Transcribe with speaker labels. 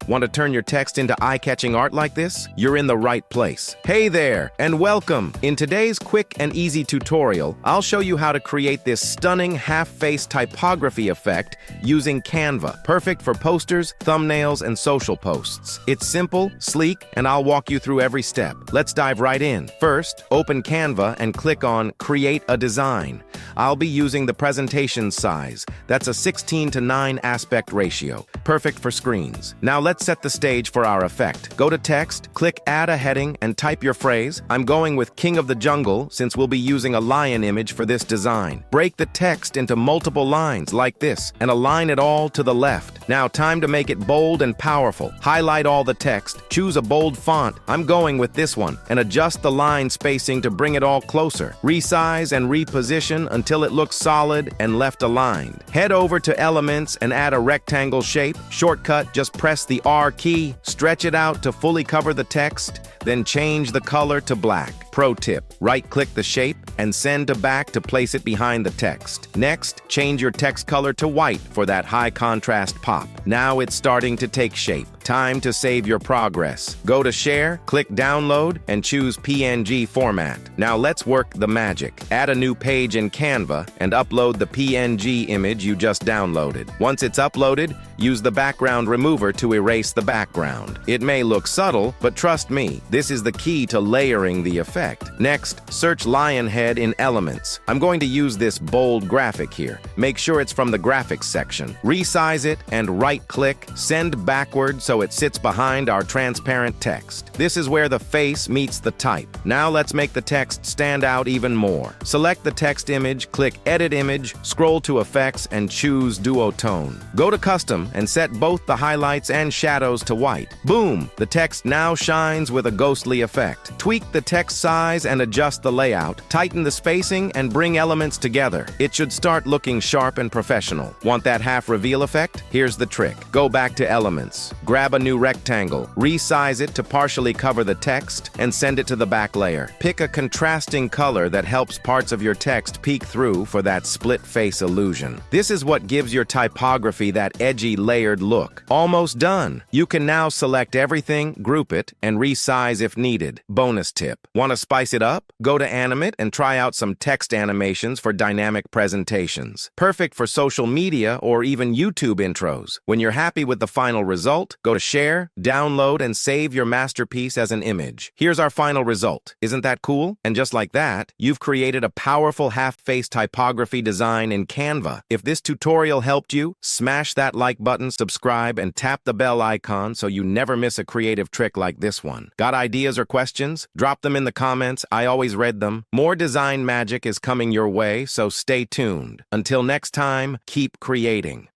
Speaker 1: Want to turn your text into eye-catching art like this? You're in the right place. Hey there, and welcome! In today's quick and easy tutorial, I'll show you how to create this stunning half-face typography effect using Canva. Perfect for posters, thumbnails, and social posts. It's simple, sleek, and I'll walk you through every step. Let's dive right in. First, open Canva and click on Create a Design. I'll be using the presentation size. That's a 16:9 aspect ratio. Perfect for screens. Now let's set the stage for our effect. Go to Text, click Add a Heading, and type your phrase. I'm going with King of the Jungle since we'll be using a lion image for this design. Break the text into multiple lines like this and align it all to the left. Now time to make it bold and powerful. Highlight all the text, choose a bold font. I'm going with this one, and adjust the line spacing to bring it all closer. Resize and reposition until it looks solid and left aligned. Head over to Elements and add a rectangle shape. Shortcut, just press the R key, stretch it out to fully cover the text, then change the color to black. Pro tip, right-click the shape and send to back to place it behind the text. Next, change your text color to white for that high contrast pop. Now it's starting to take shape. Time to save your progress. Go to Share, click Download, and choose PNG format. Now let's work the magic. Add a new page in Canva and upload the PNG image you just downloaded. Once it's uploaded, use the background remover to erase the background. It may look subtle, but trust me, this is the key to layering the effect. Next, search lion head in Elements. I'm going to use this bold graphic here. Make sure it's from the graphics section. Resize it and right-click, send backward so it sits behind our transparent text. This is where the face meets the type. Now let's make the text stand out even more. Select the text image, click Edit Image, scroll to Effects, and choose Duotone. Go to Custom and set both the highlights and shadows to white. Boom! The text now shines with a ghostly effect. Tweak the text size and adjust the layout. Tighten the spacing and bring elements together. It should start looking sharp and professional. Want that half reveal effect? Here's the trick. Go back to Elements. Grab a new rectangle, resize it to partially cover the text, and send it to the back layer. Pick a contrasting color that helps parts of your text peek through for that split face illusion. This is what gives your typography that edgy, layered look. Almost done. You can now select everything, group it, and resize if needed. Bonus tip. Want to spice it up? Go to Animate and try out some text animations for dynamic presentations. Perfect for social media or even YouTube intros. When you're happy with the final result, go to Share, Download, and save your masterpiece as an image. Here's our final result. Isn't that cool? And just like that, you've created a powerful half-face typography design in Canva. If this tutorial helped you, smash that like button, subscribe, and tap the bell icon so you never miss a creative trick like this one. Got ideas or questions? Drop them in the comments. I always read them. More design magic is coming your way, so stay tuned. Until next time, keep creating.